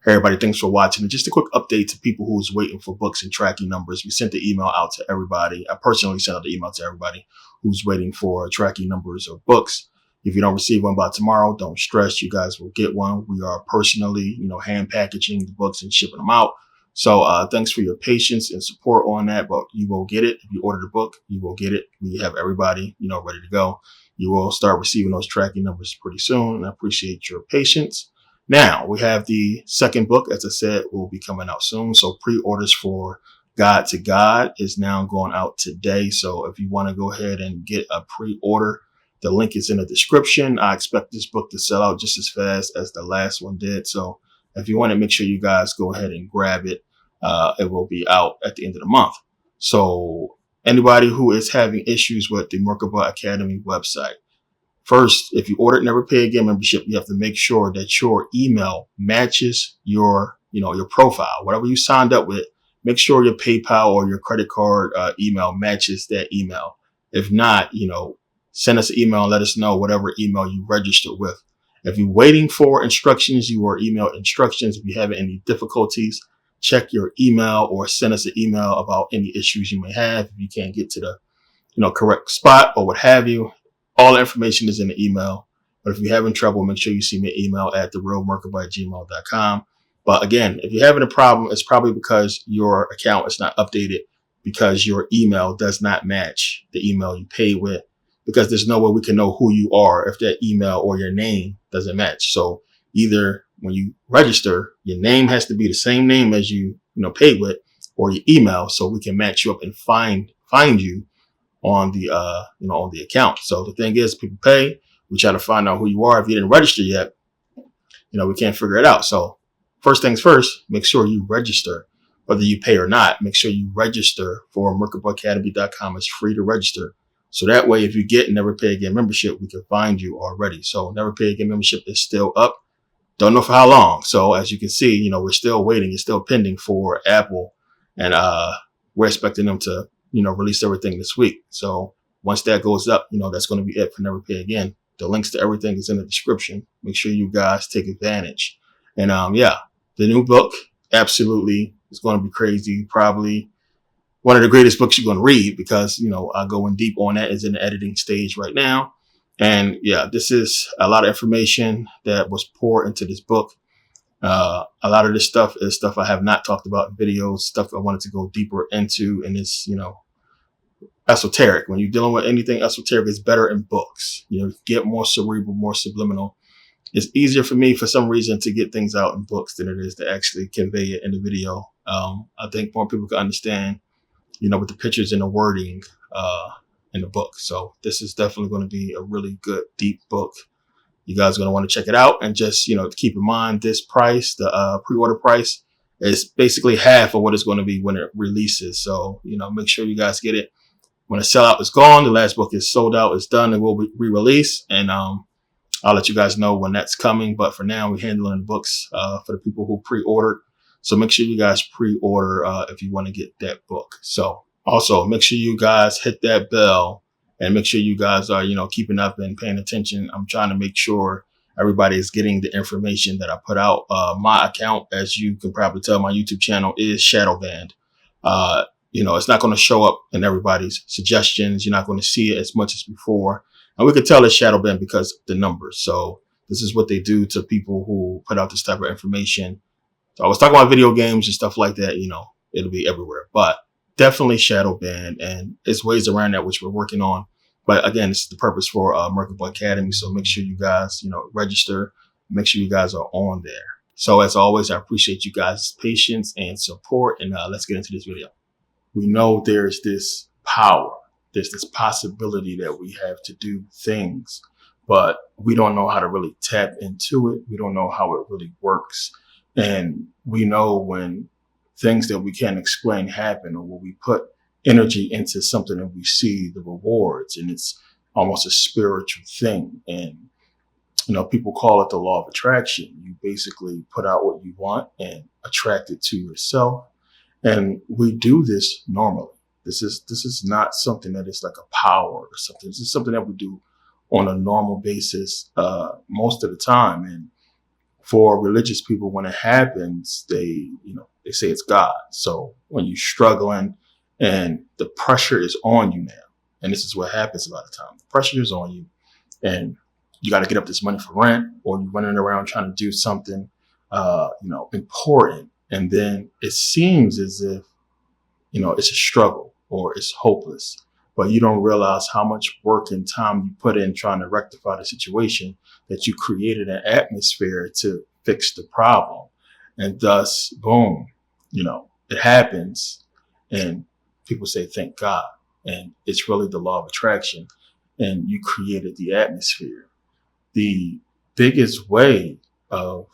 Hey everybody, thanks for watching. And just a quick update to people who's waiting for books and tracking numbers. We sent the email out to everybody. I personally sent out the email to everybody who's waiting for tracking numbers or books. If you don't receive one by tomorrow, don't stress. You guys will get one. We are personally, hand packaging the books and shipping them out. So thanks for your patience and support on that, but you will get it. If you order the book, you will get it. We have everybody, ready to go. You will start receiving those tracking numbers pretty soon. And I appreciate your patience. Now, we have the second book, as I said, will be coming out soon. So pre-orders for God to God is now going out today. So if you want to go ahead and get a pre-order, the link is in the description. I expect this book to sell out just as fast as the last one did. So if you want to make sure you guys go ahead and grab it, it will be out at the end of the month. So anybody who is having issues with the Merkaba Academy website, first, if you ordered Never Pay Again membership, you have to make sure that your email matches your profile. Whatever you signed up with, make sure your PayPal or your credit card email matches that email. If not, send us an email and let us know whatever email you registered with. If you're waiting for instructions, your email instructions. If you have any difficulties, check your email or send us an email about any issues you may have. If you can't get to the correct spot or what have you. All the information is in the email. But if you're having trouble, make sure you send me an email at therealmerkaba@gmail.com. But again, if you're having a problem, it's probably because your account is not updated, because your email does not match the email you pay with, because there's no way we can know who you are if that email or your name doesn't match. So either when you register, your name has to be the same name as you paid with, or your email, so we can match you up and find you on the on the account. So the thing is, people pay, we try to find out who you are. If you didn't register yet, we can't figure it out. So first things first, make sure you register, whether you pay or not. Make sure you register for merkabaacademy.com. It's free to register. So that way, if you get Never Pay Again membership, we can find you already. So Never Pay Again membership is still up. Don't know for how long. So as you can see, we're still waiting. It's still pending for Apple, and we're expecting them to release everything this week. So once that goes up, that's going to be it for Never Pay Again. The links to everything is in the description. Make sure you guys take advantage. And the new book absolutely is going to be crazy. Probably one of the greatest books you're going to read, because, I go in deep on that. Is in the editing stage right now. And this is a lot of information that was poured into this book. A lot of this stuff is stuff I have not talked about in videos, stuff I wanted to go deeper into, and it's, esoteric. When you're dealing with anything esoteric, it's better in books. Get more cerebral, more subliminal. It's easier for me, for some reason, to get things out in books than it is to actually convey it in the video. I think more people can understand, with the pictures and the wording in the book. So this is definitely going to be a really good, deep book. You guys are going to want to check it out. And just, keep in mind this price, the pre-order price, is basically half of what it's going to be when it releases. So, make sure you guys get it. When the sellout is gone, the last book is sold out, it's done, it will be re-released. And I'll let you guys know when that's coming. But for now, we're handling the books for the people who pre-ordered. So make sure you guys pre-order if you want to get that book. So also make sure you guys hit that bell. And make sure you guys are, keeping up and paying attention. I'm trying to make sure everybody is getting the information that I put out. My account, as you can probably tell, my YouTube channel is shadow banned. It's not going to show up in everybody's suggestions. You're not going to see it as much as before. And we could tell it's shadow banned because of the numbers. So this is what they do to people who put out this type of information. So I was talking about video games and stuff like that. It'll be everywhere. But definitely shadow banned. And there's ways around that, which we're working on. But again, this is the purpose for Merkaba Academy. So make sure you guys, register. Make sure you guys are on there. So as always, I appreciate you guys' patience and support. And let's get into this video. We know there's this power there's this possibility that we have to do things, but we don't know how to really tap into it. We don't know how it really works. And we know when things that we can't explain happen, or when we put energy into something and we see the rewards, and it's almost a spiritual thing. And, people call it the law of attraction. You basically put out what you want and attract it to yourself. And we do this normally. This is not something that is like a power or something. This is something that we do on a normal basis most of the time. And for religious people, when it happens, they say it's God. So when you're struggling and the pressure is on you now, and this is what happens a lot of time, the pressure is on you, and you got to get up this money for rent, or you're running around trying to do something, important. And then it seems as if, it's a struggle or it's hopeless, but you don't realize how much work and time you put in trying to rectify the situation, that you created an atmosphere to fix the problem. And thus, boom, it happens, and people say, thank God. And it's really the law of attraction, and you created the atmosphere. The biggest way of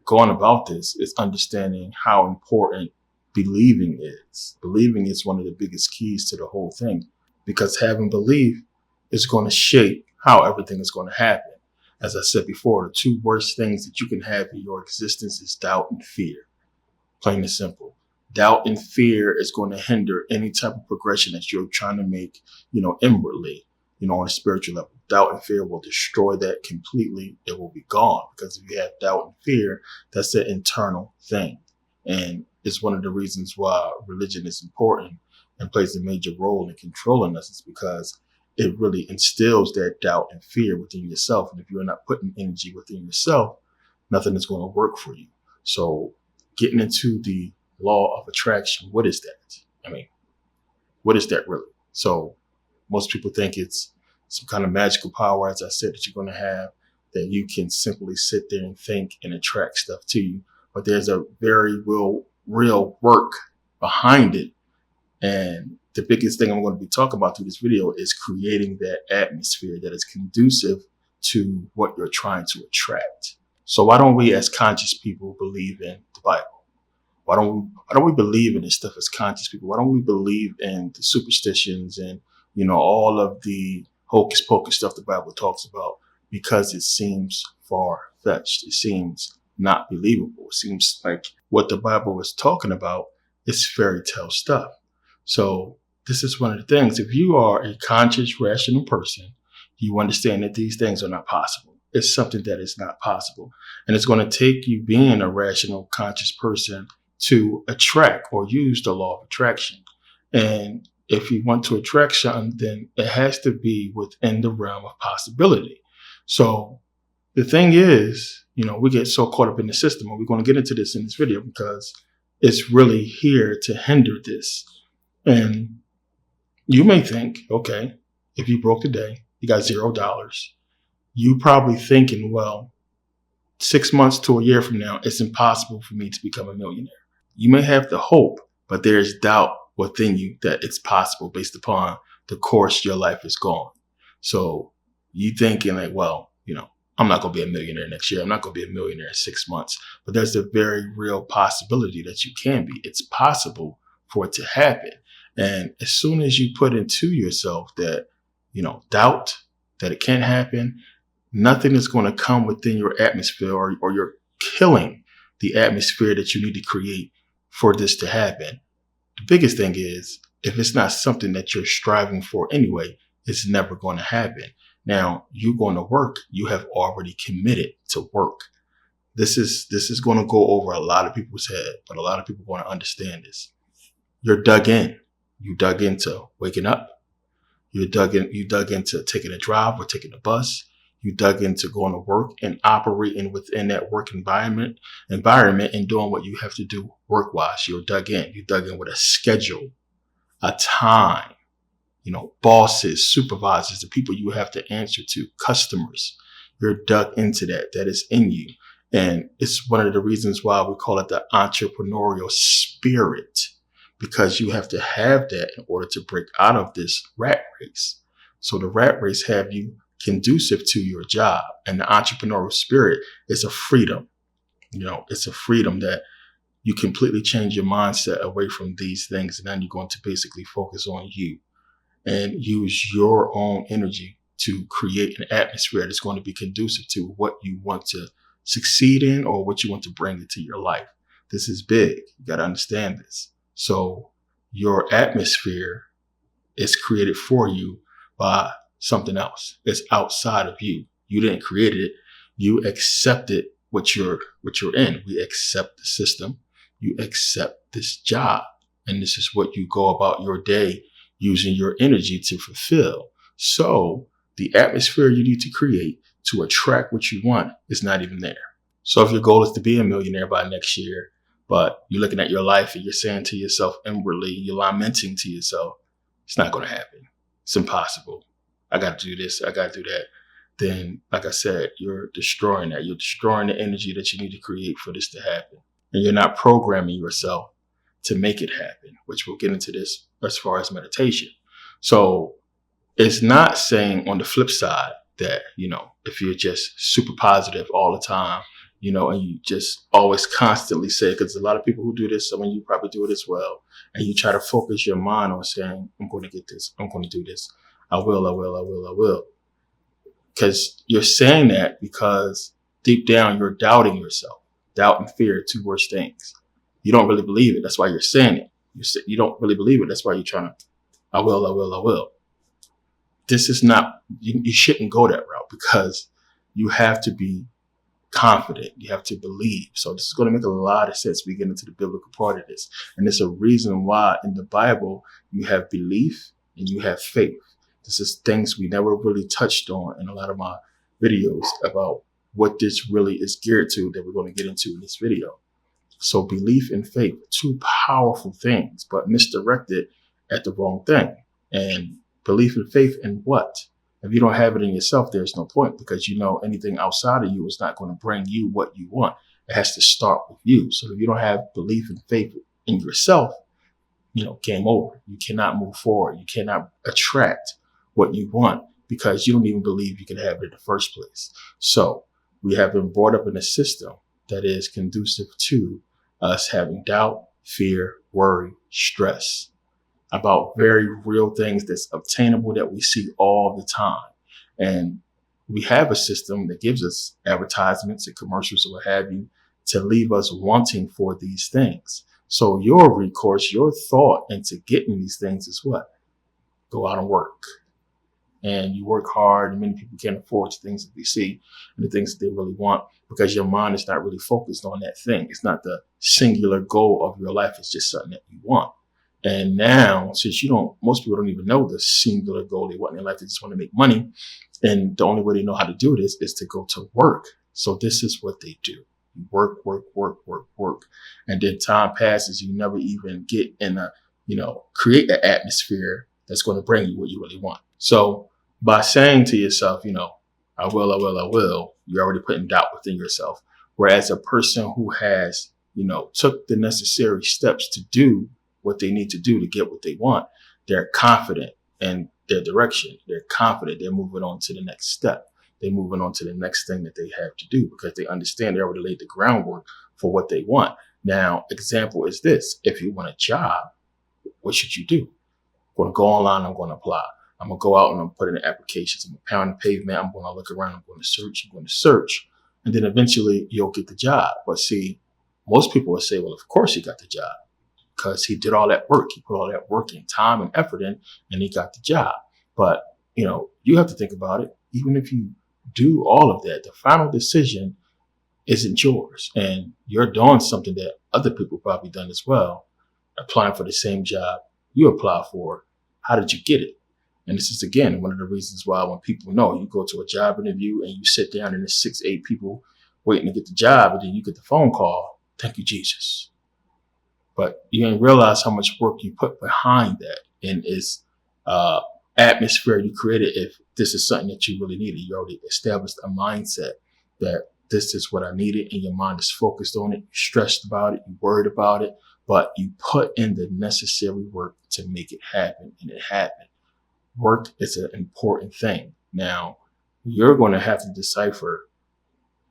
going about this is understanding how important believing is. Believing is one of the biggest keys to the whole thing, because having belief is going to shape how everything is going to happen. As I said before, the two worst things that you can have in your existence is doubt and fear. Plain and simple. Doubt and fear is going to hinder any type of progression that you're trying to make, inwardly, on a spiritual level. Doubt and fear will destroy that completely. It will be gone, because if you have doubt and fear, that's an internal thing. And it's one of the reasons why religion is important and plays a major role in controlling us, is because it really instills that doubt and fear within yourself. And if you're not putting energy within yourself, nothing is going to work for you. So getting into the law of attraction, what is that? What is that really? So most people think it's some kind of magical power, as I said, that you're going to have, that you can simply sit there and think and attract stuff to you. But there's a very real work behind it. And the biggest thing I'm going to be talking about through this video is creating that atmosphere that is conducive to what you're trying to attract. So why don't we as conscious people believe in the Bible? Why don't we believe in this stuff as conscious people? Why don't we believe in the superstitions and, all of the hocus pocus stuff the Bible talks about? Because it seems far-fetched. It seems not believable. It seems like what the Bible is talking about is fairy tale stuff. So this is one of the things. If you are a conscious, rational person, you understand that these things are not possible. It's something that is not possible. And it's going to take you being a rational, conscious person to attract or use the law of attraction. And if you want to attract something, then it has to be within the realm of possibility. So the thing is, we get so caught up in the system, and we're going to get into this in this video because it's really here to hinder this. And you may think, okay, if you broke today, you got $0. You probably thinking, well, 6 months to a year from now, it's impossible for me to become a millionaire. You may have the hope, but there's doubt within you that it's possible based upon the course your life is going. So you thinking like, well, I'm not going to be a millionaire next year. I'm not going to be a millionaire in 6 months. But there's a very real possibility that you can be. It's possible for it to happen. And as soon as you put into yourself that, doubt that it can't happen, nothing is going to come within your atmosphere, or you're killing the atmosphere that you need to create for this to happen. The biggest thing is, if it's not something that you're striving for anyway, it's never going to happen. Now, you're going to work. You have already committed to work. This is going to go over a lot of people's head, but a lot of people want to understand this. You're dug in. You dug into waking up. You dug into taking a drive or taking a bus. You dug into going to work and operating within that work environment and doing what you have to do work-wise. You're dug in. You dug in with a schedule, a time, bosses, supervisors, the people you have to answer to, customers. You're dug into that. That is in you. And it's one of the reasons why we call it the entrepreneurial spirit, because you have to have that in order to break out of this rat race. So the rat race have you conducive to your job, and the entrepreneurial spirit is a freedom. It's a freedom that you completely change your mindset away from these things. And then you're going to basically focus on you and use your own energy to create an atmosphere that's going to be conducive to what you want to succeed in or what you want to bring into your life. This is big. You got to understand this. So your atmosphere is created for you by something else. It's outside of you. You didn't create it. You accepted what you're in. We accept the system. You accept this job. And this is what you go about your day using your energy to fulfill. So the atmosphere you need to create to attract what you want is not even there. So if your goal is to be a millionaire by next year, but you're looking at your life and you're saying to yourself inwardly, you're lamenting to yourself, it's not going to happen. It's impossible. I got to do this. I got to do that. Then, like I said, you're destroying that. You're destroying the energy that you need to create for this to happen. And you're not programming yourself to make it happen, which we'll get into this as far as meditation. So it's not saying on the flip side that, if you're just super positive all the time, and you just always constantly say, because a lot of people who do this, you probably do it as well. And you try to focus your mind on saying, I'm going to get this. I'm going to do this. I will. Because you're saying that because deep down you're doubting yourself. Doubt and fear are two worst things. You don't really believe it. That's why you're saying it. You don't really believe it. That's why you're trying to, I will. This is not, you shouldn't go that route because you have to be confident. You have to believe. So this is going to make a lot of sense. We get into the biblical part of this. And there's a reason why in the Bible you have belief and you have faith. This is things we never really touched on in a lot of my videos about what this really is geared to that we're going to get into in this video. So belief and faith, two powerful things, but misdirected at the wrong thing. And belief and faith in what? If you don't have it in yourself, there's no point because anything outside of you is not going to bring you what you want. It has to start with you. So if you don't have belief and faith in yourself, game over. You cannot move forward. You cannot attract what you want because you don't even believe you can have it in the first place. So we have been brought up in a system that is conducive to us having doubt, fear, worry, stress about very real things that's obtainable that we see all the time. And we have a system that gives us advertisements and commercials or what have you to leave us wanting for these things. So your recourse, your thought into getting these things is what? Go out and work. And you work hard, and many people can't afford the things that they see and the things that they really want because your mind is not really focused on that thing. It's not the singular goal of your life. It's just something that you want. And now, since most people don't even know the singular goal they want in their life, they just want to make money. And the only way they know how to do this is to go to work. So this is what they do. Work. And then time passes. You never even get in create an atmosphere that's going to bring you what you really want. So by saying to yourself, I will, you're already putting doubt within yourself. Whereas a person who has, took the necessary steps to do what they need to do to get what they want, they're confident in their direction. They're confident. They're moving on to the next step. They're moving on to the next thing that they have to do because they understand they already laid the groundwork for what they want. Now, example is this. If you want a job, what should you do? I'm going to go online. I'm going to apply. I'm going to go out and I'm put in applications. I'm going to pound the pavement. I'm going to look around. I'm going to search. And then eventually you'll get the job. But see, most people will say, well, of course he got the job because he did all that work. He put all that work and time and effort in and he got the job. But, you have to think about it. Even if you do all of that, the final decision isn't yours. And you're doing something that other people probably done as well, applying for the same job you apply for. How did you get it? And this is, again, one of the reasons why when people know you go to a job interview and you sit down and there's 6, 8 people waiting to get the job, and then you get the phone call, thank you, Jesus. But you didn't realize how much work you put behind that and its atmosphere you created. If this is something that you really needed, you already established a mindset that this is what I needed, and your mind is focused on it, you're stressed about it, you're worried about it. but you put in the necessary work to make it happen, and it happened. Work is an important thing. Now, you're going to have to decipher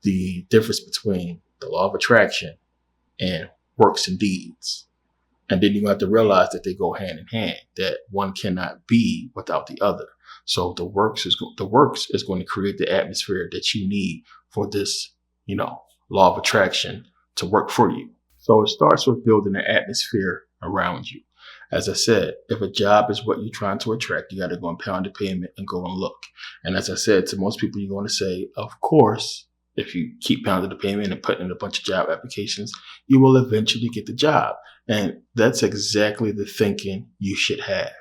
the difference between the law of attraction and works and deeds. And then you have to realize that they go hand in hand, that one cannot be without the other. So the works is going to create the atmosphere that you need for this, law of attraction to work for you. So it starts with building an atmosphere around you. As I said, if a job is what you're trying to attract, you got to go and pound the pavement and go and look. And as I said, to most people, you're going to say, of course, if you keep pounding the pavement and putting in a bunch of job applications, you will eventually get the job. And that's exactly the thinking you should have.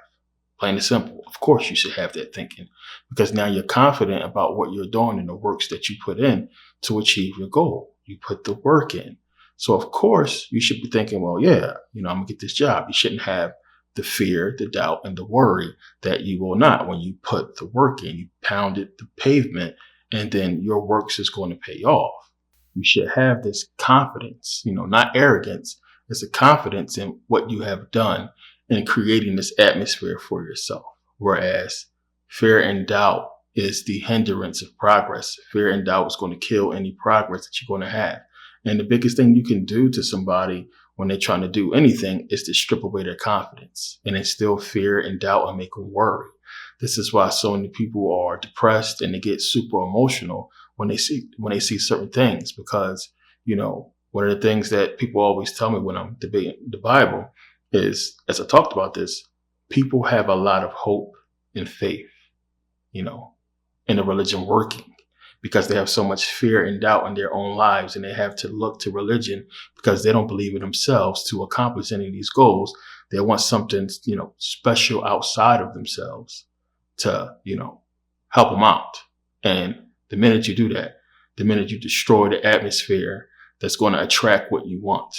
Plain and simple. Of course, you should have that thinking, because now you're confident about what you're doing and the works that you put in to achieve your goal. You put the work in. So, of course, you should be thinking, well, yeah, I'm going to get this job. You shouldn't have the fear, the doubt, and the worry that you will not. When you put the work in, you pounded the pavement, and then your works is going to pay off. You should have this confidence, not arrogance. It's a confidence in what you have done in creating this atmosphere for yourself. Whereas fear and doubt is the hindrance of progress. Fear and doubt is going to kill any progress that you're going to have. And the biggest thing you can do to somebody when they're trying to do anything is to strip away their confidence and instill fear and doubt and make them worry. This is why so many people are depressed and they get super emotional when they see certain things, because, one of the things that people always tell me when I'm debating the Bible is, as I talked about this, people have a lot of hope and faith, in the religion working, because they have so much fear and doubt in their own lives, and they have to look to religion because they don't believe in themselves to accomplish any of these goals. They want something, special outside of themselves to, help them out. And the minute you do that, the minute you destroy the atmosphere that's going to attract what you want.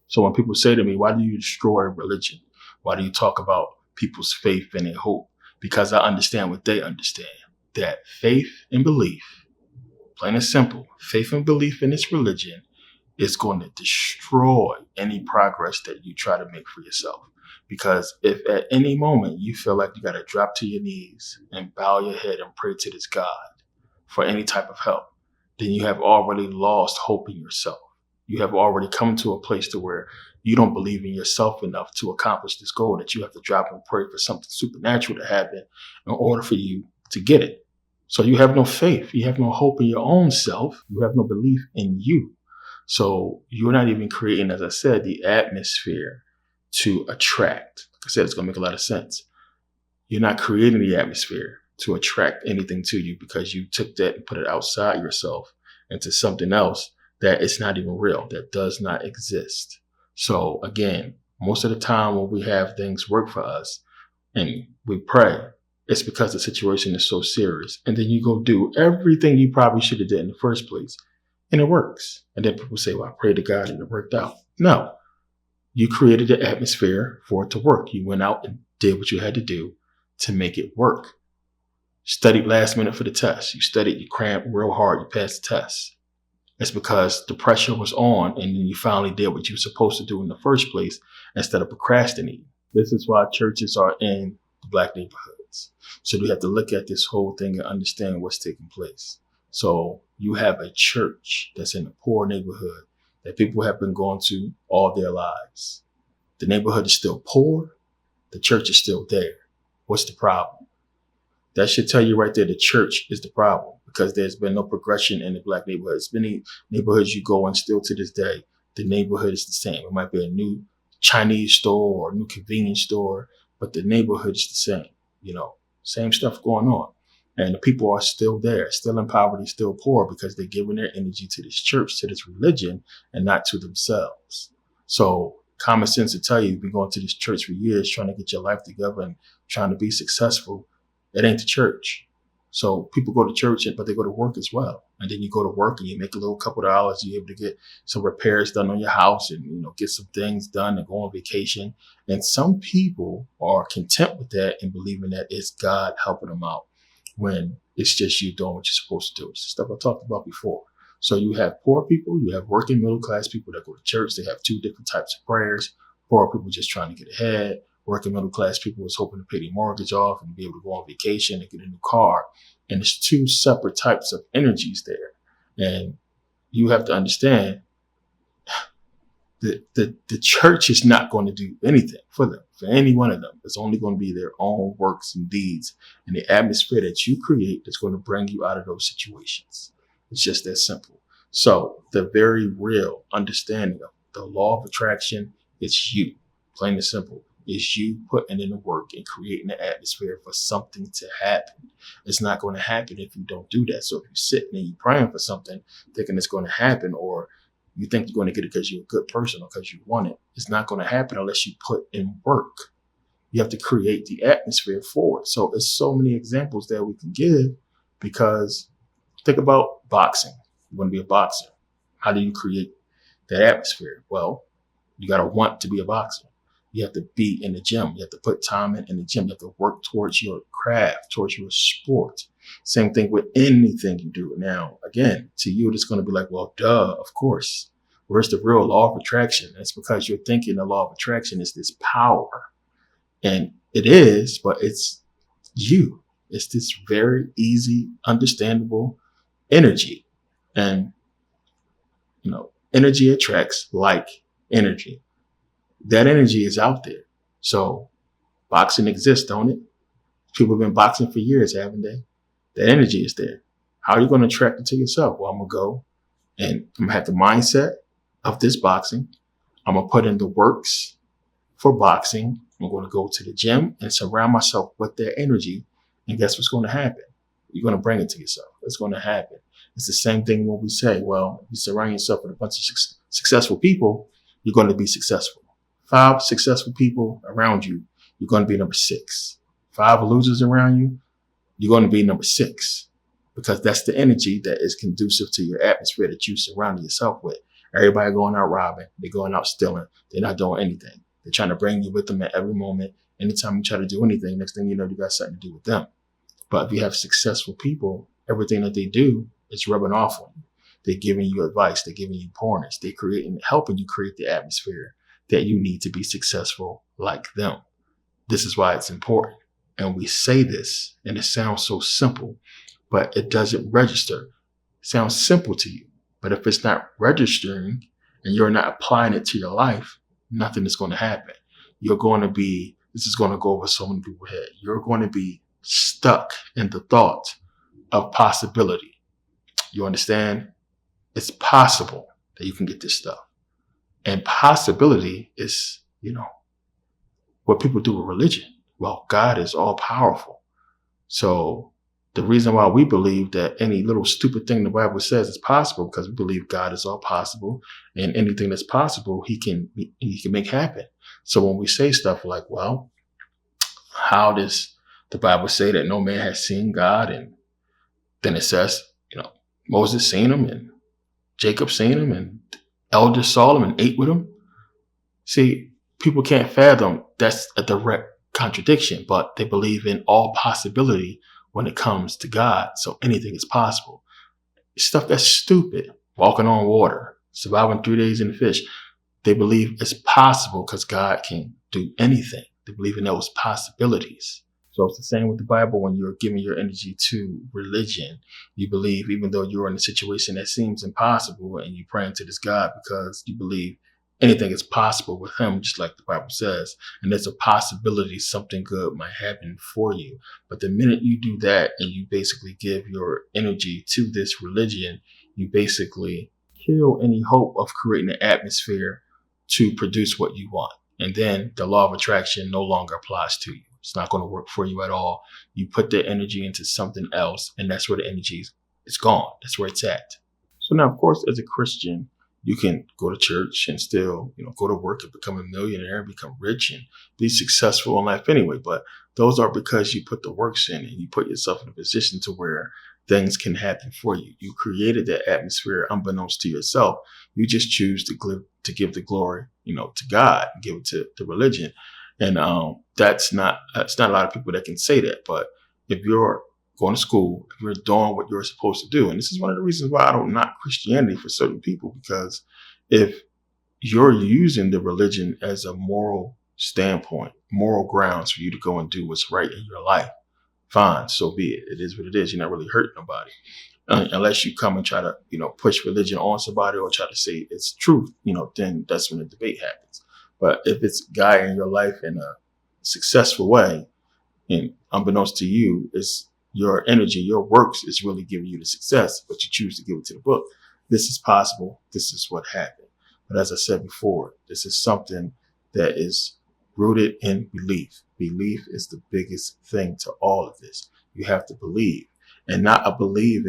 So when people say to me, why do you destroy religion? Why do you talk about people's faith and their hope? Because I understand what they understand, that faith and belief, plain and simple, faith and belief in this religion is going to destroy any progress that you try to make for yourself. Because if at any moment you feel like you got to drop to your knees and bow your head and pray to this God for any type of help, then you have already lost hope in yourself. You have already come to a place to where you don't believe in yourself enough to accomplish this goal, that you have to drop and pray for something supernatural to happen in order for you to get it. So you have no faith. You have no hope in your own self. You have no belief in you. So you're not even creating, as I said, the atmosphere to attract. Like I said, it's going to make a lot of sense. You're not creating the atmosphere to attract anything to you, because you took that and put it outside yourself into something else that is not even real, that does not exist. So again, most of the time when we have things work for us and we pray, it's because the situation is so serious. And then you go do everything you probably should have did in the first place, and it works. And then people say, well, I prayed to God and it worked out. No, you created the atmosphere for it to work. You went out and did what you had to do to make it work. Studied last minute for the test. You studied, you crammed real hard, you passed the test. It's because the pressure was on, and then you finally did what you were supposed to do in the first place instead of procrastinating. This is why churches are in the Black neighborhoods. So you have to look at this whole thing and understand what's taking place. So you have a church that's in a poor neighborhood that people have been going to all their lives. The neighborhood is still poor. The church is still there. What's the problem? That should tell you right there, the church is the problem, because there's been no progression in the Black neighborhoods. Many neighborhoods you go in still to this day, the neighborhood is the same. It might be a new Chinese store or a new convenience store, but the neighborhood is the same, same stuff going on. And the people are still there, still in poverty, still poor, because they're giving their energy to this church, to this religion, and not to themselves. So common sense will tell you, you've been going to this church for years, trying to get your life together and trying to be successful. It ain't the church. So people go to church, but they go to work as well. And then you go to work and you make a little couple of dollars. You're able to get some repairs done on your house and, get some things done and go on vacation. And some people are content with that and believing that it's God helping them out, when it's just you doing what you're supposed to do. It's stuff I talked about before. So you have poor people, you have working middle class people that go to church. They have two different types of prayers. Poor people just trying to get ahead. Working middle class people was hoping to pay their mortgage off and be able to go on vacation and get a new car. And there's two separate types of energies there. And you have to understand that the church is not going to do anything for them, for any one of them. It's only going to be their own works and deeds and the atmosphere that you create that's going to bring you out of those situations. It's just that simple. So the very real understanding of the law of attraction is you, plain and simple. Is you putting in the work and creating the atmosphere for something to happen. It's not going to happen if you don't do that. So if you're sitting and you're praying for something, thinking it's going to happen, or you think you're going to get it because you're a good person or because you want it, it's not going to happen unless you put in work. You have to create the atmosphere for it. So there's so many examples that we can give, because think about boxing. You want to be a boxer. How do you create that atmosphere? Well, you got to want to be a boxer. You have to be in the gym. You have to put time in the gym. You have to work towards your craft, towards your sport. Same thing with anything you do. Now, again, to you, it's going to be like, well, duh, of course. Where's the real law of attraction? It's because you're thinking the law of attraction is this power. And it is, but it's you. It's this very easy, understandable energy. And, energy attracts like energy. That energy is out there. So boxing exists, don't it? People have been boxing for years, haven't they? That energy is there. How are you going to attract it to yourself? Well, I'm going to go and I'm going to have the mindset of this boxing. I'm going to put in the works for boxing. I'm going to go to the gym and surround myself with that energy. And guess what's going to happen? You're going to bring it to yourself. It's going to happen. It's the same thing when we say, well, if you surround yourself with a bunch of successful people, you're going to be successful. 5 successful people around you, you're going to be number 6. 5 losers around you, you're going to be number 6, because that's the energy that is conducive to your atmosphere that you surround yourself with. Everybody going out robbing, they're going out stealing, they're not doing anything. They're trying to bring you with them at every moment. Anytime you try to do anything, next thing you know, you got something to do with them. But if you have successful people, everything that they do is rubbing off on you. They're giving you advice, they're giving you pointers, they're helping you create the atmosphere that you need to be successful like them. This is why it's important. And we say this, and it sounds so simple, but it doesn't register. It sounds simple to you, but if it's not registering and you're not applying it to your life, nothing is going to happen. This is going to go over so many people's head. You're going to be stuck in the thought of possibility. You understand? It's possible that you can get this stuff. And possibility is, what people do with religion. Well, God is all powerful. So the reason why we believe that any little stupid thing the Bible says is possible, because we believe God is all possible, and anything that's possible, he can make happen. So when we say stuff like, well, how does the Bible say that no man has seen God? And then it says, Moses seen him and Jacob seen him and Elder Solomon ate with him. See, people can't fathom that's a direct contradiction, but they believe in all possibility when it comes to God. So anything is possible. Stuff that's stupid, walking on water, surviving 3 days in the fish. They believe it's possible because God can do anything. They believe in those possibilities. So it's the same with the Bible. When you're giving your energy to religion, you believe, even though you're in a situation that seems impossible, and you're praying to this God because you believe anything is possible with him, just like the Bible says. And there's a possibility something good might happen for you. But the minute you do that and you basically give your energy to this religion, you basically kill any hope of creating an atmosphere to produce what you want. And then the law of attraction no longer applies to you. It's not going to work for you at all. You put the energy into something else, and that's where the energy is gone. That's where it's at. So now, of course, as a Christian, you can go to church and still, go to work and become a millionaire, become rich and be successful in life anyway. But those are because you put the works in and you put yourself in a position to where things can happen for you. You created that atmosphere unbeknownst to yourself. You just choose to give the glory, to God, and give it to the religion. And that's not a lot of people that can say that. But if you're going to school, if you're doing what you're supposed to do, and this is one of the reasons why I don't knock Christianity for certain people, because if you're using the religion as a moral standpoint, moral grounds for you to go and do what's right in your life. Fine, so be it. It is what it is. You're not really hurting nobody. Unless you come and try to, push religion on somebody or try to say it's truth, then that's when the debate happens. But if it's guiding your life in a successful way, and unbeknownst to you, it's your energy, your works is really giving you the success, but you choose to give it to the book. This is possible. This is what happened. But as I said before, this is something that is rooted in belief. Belief is the biggest thing to all of this. You have to believe, and not I believe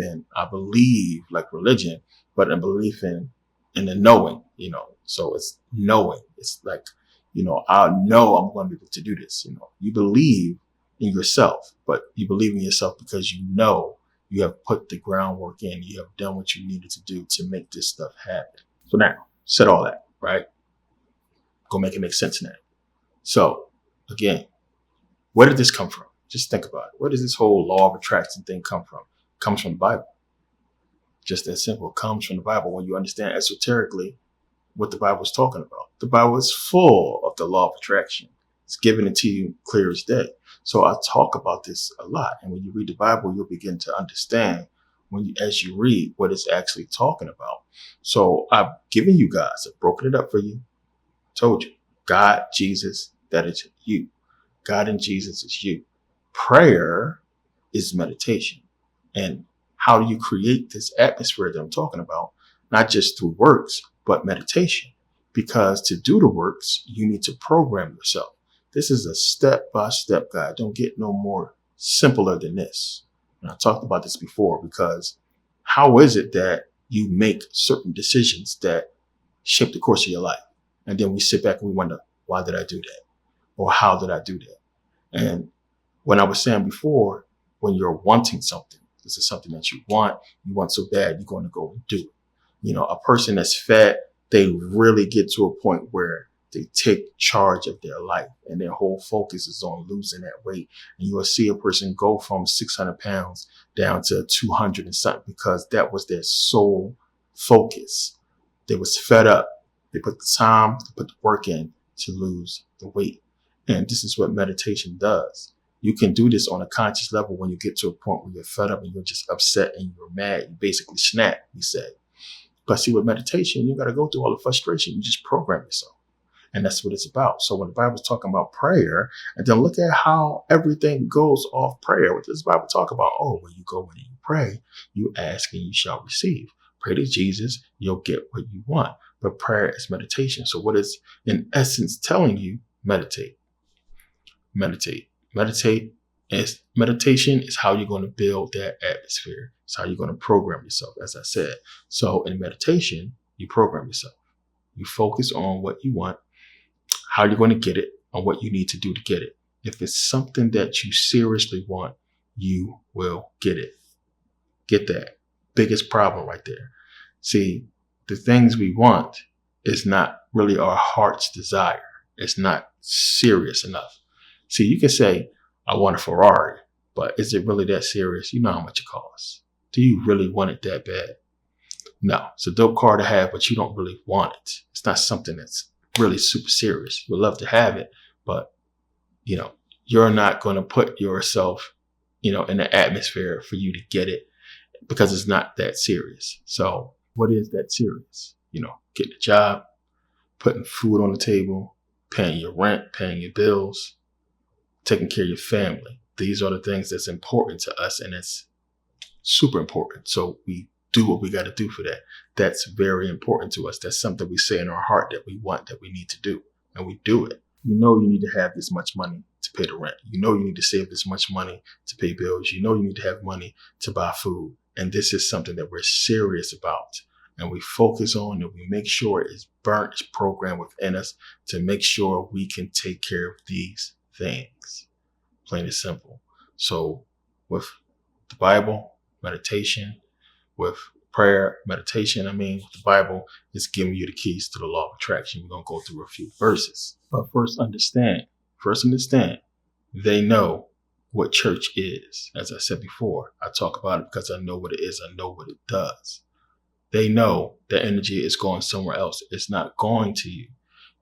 like religion, but a belief in the knowing, so it's knowing. It's like, I know I'm going to be able to do this. You believe in yourself, but you believe in yourself because you have put the groundwork in, you have done what you needed to do to make this stuff happen. So now, said all that, right? Go make it make sense now. So again, where did this come from? Just think about it. Where does this whole law of attraction thing come from? It comes from the Bible. Just that simple. It comes from the Bible. When you understand esoterically what the Bible is talking about, the Bible is full of the law of attraction. It's given it to you clear as day. So I talk about this a lot. And when you read the Bible, you'll begin to understand as you read what it's actually talking about. So I've given you guys, I've broken it up for you. Told you, God, Jesus, that is you. God and Jesus is you. Prayer is meditation. And how do you create this atmosphere that I'm talking about? Not just through works, but meditation. Because to do the works, you need to program yourself. This is a step-by-step guide. Don't get no more simpler than this. And I talked about this before, because how is it that you make certain decisions that shape the course of your life? And then we sit back and we wonder, why did I do that? Or how did I do that? And when I was saying before, when you're wanting something, this is something that you want so bad, you're going to go and do it. A person that's fat, they really get to a point where they take charge of their life and their whole focus is on losing that weight. And you will see a person go from 600 pounds down to 200 and something, because that was their sole focus. They was fed up. They put the time, they put the work in to lose the weight. And this is what meditation does. You can do this on a conscious level when you get to a point where you're fed up and you're just upset and you're mad. You basically snap, you say. But see, with meditation, you got to go through all the frustration. You just program yourself. And that's what it's about. So when the Bible's talking about prayer, and then look at how everything goes off prayer. What does the Bible talk about? Oh, when you go and you pray, you ask and you shall receive. Pray to Jesus, you'll get what you want. But prayer is meditation. So what it's in essence telling you, meditate. Meditate. Meditation is how you're going to build that atmosphere. It's how you're going to program yourself, as I said. So in meditation, you program yourself. You focus on what you want, how you're going to get it, and what you need to do to get it. If it's something that you seriously want, you will get it. Get that. Biggest problem right there. See, the things we want is not really our heart's desire. It's not serious enough. See, you can say, I want a Ferrari, but is it really that serious? You know how much it costs. Do you really want it that bad? No, it's a dope car to have, but you don't really want it. It's not something that's really super serious. You would love to have it, but you're not going to put yourself, in the atmosphere for you to get it, because it's not that serious. So what is that serious? Getting a job, putting food on the table, paying your rent, paying your bills, taking care of your family. These are the things that's important to us, and it's super important. So we do what we got to do for that. That's very important to us. That's something we say in our heart that we want, that we need to do, and we do it. You need to have this much money to pay the rent. You need to save this much money to pay bills. You need to have money to buy food. And this is something that we're serious about. And we focus on, and we make sure it's burnt, it's programmed within us to make sure we can take care of these things. Plain and simple. So with the Bible, meditation, with prayer, meditation, with the Bible, it's giving you the keys to the law of attraction. We're going to go through a few verses. But first understand, they know what church is. As I said before, I talk about it because I know what it is. I know what it does. They know the energy is going somewhere else. It's not going to you.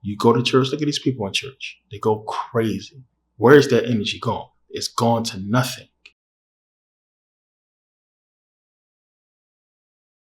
You go to church, look at these people in church. They go crazy. Where is that energy going? It's gone to nothing.